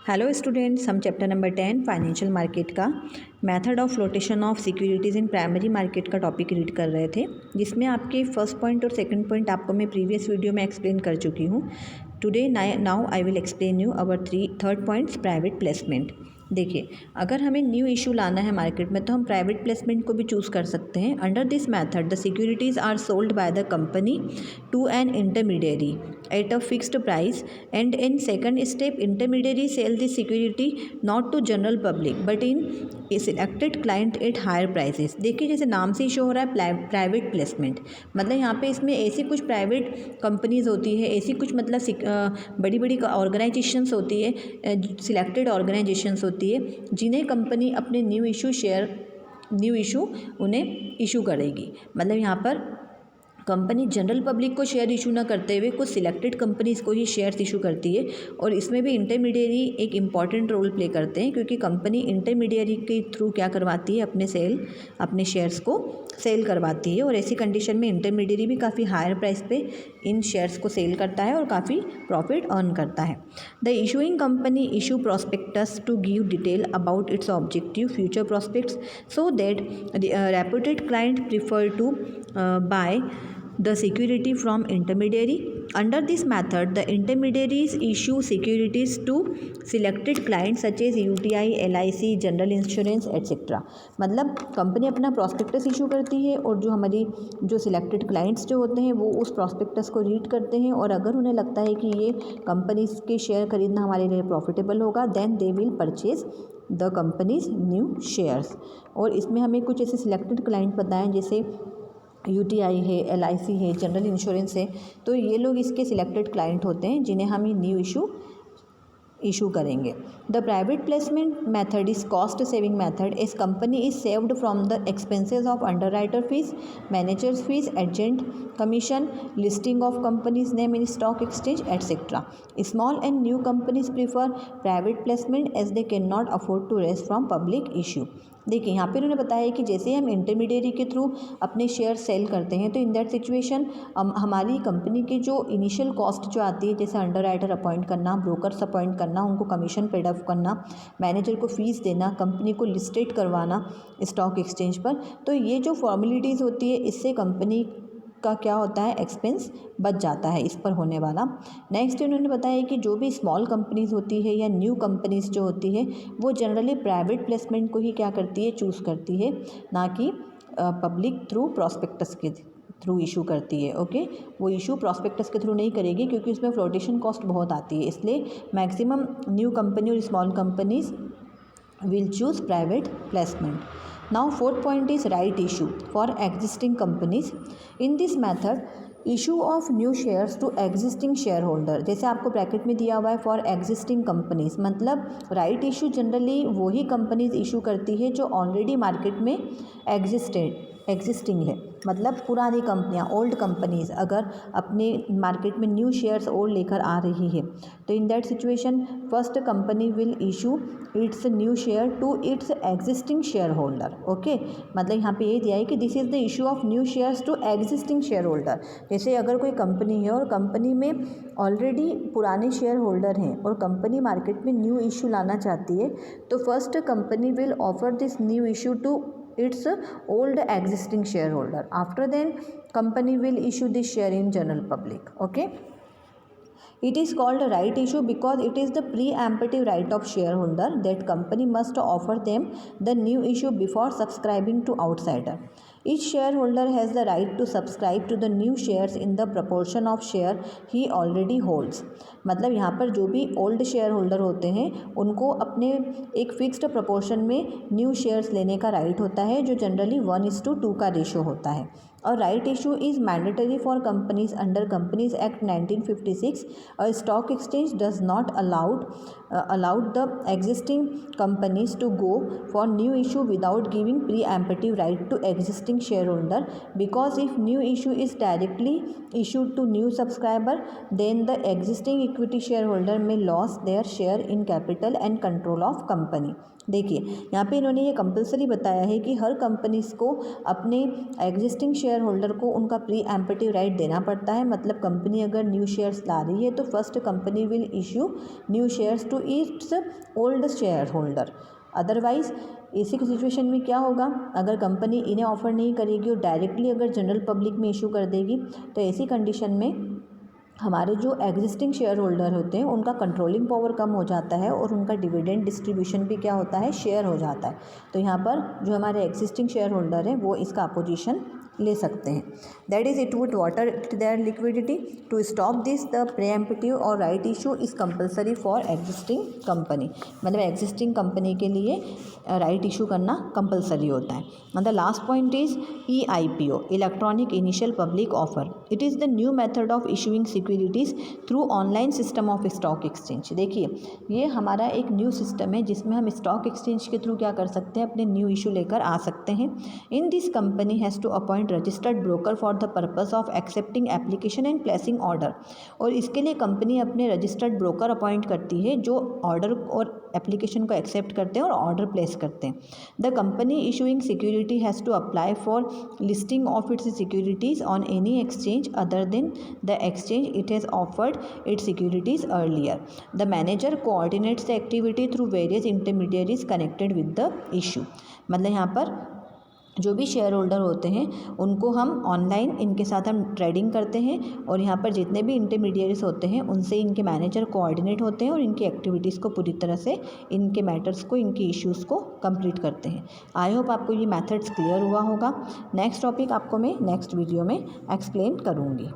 Hello students, हम chapter number 10 financial market का method of flotation of securities in primary market का topic read कर रहे थे, जिसमें आपके फर्स्ट पॉइंट और सेकंड पॉइंट आपको मैं प्रीवियस वीडियो में एक्सप्लेन कर चुकी हूँ। Today now I will explain you our third points private placement. देखिए, अगर हमें न्यू इशू लाना है मार्केट में तो हम प्राइवेट प्लेसमेंट को भी चूज़ कर सकते हैं। Under this method the securities are sold by the company to an intermediary at a fixed price, and in second step intermediary sell the security not to general public but in selected client at higher prices। देखिए, जैसे नाम से ही show हो रहा है private placement, मतलब यहाँ पे इसमें ऐसी कुछ प्राइवेट कंपनीज होती है, ऐसी कुछ मतलब बड़ी बड़ी ऑर्गेनाइजेशंस होती है, सिलेक्टेड ऑर्गेनाइजेशंस होती है जिन्हें कंपनी अपने न्यू इशू उन्हें इशू करेगी। मतलब यहाँ पर कंपनी जनरल पब्लिक को शेयर इशू ना करते हुए कुछ सिलेक्टेड कंपनीज़ को ही शेयर्स इशू करती है, और इसमें भी इंटरमीडियरी एक इम्पॉर्टेंट रोल प्ले करते हैं, क्योंकि कंपनी इंटरमीडियरी के थ्रू क्या करवाती है, अपने शेयर्स को सेल करवाती है, और ऐसी कंडीशन में इंटरमीडियरी भी काफ़ी हायर प्राइस पे इन शेयर्स को सेल करता है और काफ़ी प्रॉफिट अर्न करता है। The issuing company issue prospectus to give detail about its objective future prospects so that reputed client prefer to buy the security from intermediary. Under this method the intermediaries issue securities to selected clients such as UTI, LIC, general insurance etcetera. मतलब company अपना prospectus issue करती है और जो selected clients जो होते हैं वो उस प्रॉस्पेक्टस को रीड करते हैं, और अगर उन्हें लगता है कि ये कंपनीज के शेयर खरीदना हमारे लिए प्रॉफिटेबल होगा then they will purchase the company's new shares. और इसमें हमें कुछ ऐसे सिलेक्टेड क्लाइंट बताएं, जैसे UTI है, LIC है, जनरल इंश्योरेंस है, तो ये लोग इसके सिलेक्टेड क्लाइंट होते हैं जिन्हें हम ये न्यू इशू करेंगे। The private placement method is cost saving method as company is saved from the expenses of underwriter fees, managers fees, agent commission, listing of company's name in stock exchange etcetera. Small and new companies prefer private placement as they can not afford to raise from public issue. देखिए, यहाँ पर उन्होंने बताया कि जैसे हम intermediary के through अपने शेयर सेल करते हैं तो इन दैट सिचुएशन हमारी कंपनी की जो इनिशियल कॉस्ट जो आती है, जैसे अंडरराइटर अपॉइंट करना, ब्रोकर्स अपॉइंट करना, उनको कमीशन पेड अप करना, मैनेजर को फीस देना, कंपनी को लिस्टेड करवाना स्टॉक एक्सचेंज पर, तो ये जो फॉर्मेलिटीज़ होती है इससे कंपनी का क्या होता है, एक्सपेंस बच जाता है इस पर होने वाला। नेक्स्ट उन्होंने बताया कि जो भी स्मॉल कंपनीज़ होती है या न्यू कंपनीज़ जो होती है वो जनरली प्राइवेट प्लेसमेंट को ही क्या करती है, चूज़ करती है, ना कि पब्लिक थ्रू प्रॉस्पेक्टस के थ्रू इशू करती है। ओके, वो इशू प्रॉस्पेक्टस के थ्रू नहीं करेगी क्योंकि उसमें फ्लोटेशन कॉस्ट बहुत आती है, इसलिए मैक्सिमम न्यू कंपनी और small companies will choose private placement. Now fourth point is right issue for existing companies. In this method issue of new shares to existing shareholder, जैसे आपको ब्रैकेट में दिया हुआ है फॉर एग्जिस्टिंग कंपनीज, मतलब right issue generally वही companies issue करती है जो ऑलरेडी मार्केट में एग्जिस्टिंग है, मतलब पुरानी कंपनियां, ओल्ड कंपनीज अगर अपने मार्केट में न्यू शेयर्स और लेकर आ रही है तो in that situation first company will issue its new share to its existing shareholder. Okay, मतलब यहाँ पे ये दिया है कि this is the issue of new shares to existing shareholder. जैसे अगर कोई कंपनी है और कंपनी में ऑलरेडी पुराने शेयर होल्डर हैं और कंपनी मार्केट में न्यू इशू लाना चाहती है तो first company will offer this new issue to its old existing shareholder. After then company will issue this share in general public. Okay, it is called a right issue because it is the preemptive right of shareholder that company must offer them the new issue before subscribing to outsider. Each shareholder has the right to subscribe to the new shares in the proportion of share he already holds. मतलब यहाँ पर जो भी old share holder होते हैं उनको अपने एक फिक्स्ड प्रोपोर्शन में न्यू शेयर्स लेने का राइट होता है, जो जनरली 1:2 का रेशो होता है। और right issue is mandatory for companies under companies act 1956। और stock exchange does not allowed the existing companies to go for new issue without giving preemptive right to existing shareholder, because if new issue is directly issued to new subscriber then the existing equity shareholder may lose their share in capital and control of company. देखिए, यहाँ पे इन्होंने ये compulsory बताया है कि हर companies को अपने एग्जिस्टिंग शेयर होल्डर को उनका प्री एम्पटिव राइट देना पड़ता है। मतलब कंपनी अगर न्यू शेयर्स ला रही है तो first company will issue new shares to its old shareholder. Otherwise ऐसी सिचुएशन में क्या होगा, अगर कंपनी इन्हें ऑफर नहीं करेगी और डायरेक्टली अगर जनरल पब्लिक में इशू कर देगी तो ऐसी कंडीशन में हमारे जो एग्जिस्टिंग शेयर होल्डर होते हैं उनका कंट्रोलिंग पावर कम हो जाता है और उनका डिविडेंड डिस्ट्रीब्यूशन भी क्या होता है, शेयर हो जाता है। तो यहाँ पर जो हमारे एग्जिस्टिंग शेयर होल्डर हैं वो इसका अपोजिशन ले सकते हैं। That is it would water there liquidity to stop this the preemptive or right issue is compulsory for existing company. मतलब एग्जिस्टिंग कंपनी के लिए राइट इशू करना कंपलसरी होता है। And the last point is EIPO, electronic initial public offer. It is the new method of issuing securities through online system of stock exchange. देखिए ये हमारा एक न्यू सिस्टम है जिसमें हम स्टॉक एक्सचेंज के थ्रू क्या कर सकते हैं, अपने न्यू इशू लेकर आ सकते हैं। In this company has to appoint registered broker for the purpose of accepting application and placing order. और इसके लिए कंपनी अपने रजिस्टर्ड ब्रोकर अपॉइंट करती है जो ऑर्डर और एप्लीकेशन को एक्सेप्ट करते हैं और ऑर्डर प्लेस करते हैं। The company issuing security has to apply for listing of its securities on any exchange other than the exchange it has offered its securities earlier. The manager coordinates the activity through various intermediaries connected with the issue. मतलब यहाँ पर जो भी share holder होते हैं उनको हम online इनके साथ हम ट्रेडिंग करते हैं और यहाँ पर जितने भी इंटरमीडिएट्स होते हैं उनसे इनके मैनेजर कोऑर्डिनेट होते हैं और इनकी एक्टिविटीज़ को पूरी तरह से, इनके मैटर्स को, इनके इश्यूज़ को कंप्लीट करते हैं। आई होप आपको ये मेथड्स क्लियर हुआ होगा। नेक्स्ट टॉपिक आपको मैं नेक्स्ट वीडियो में एक्सप्लेन करूँगी।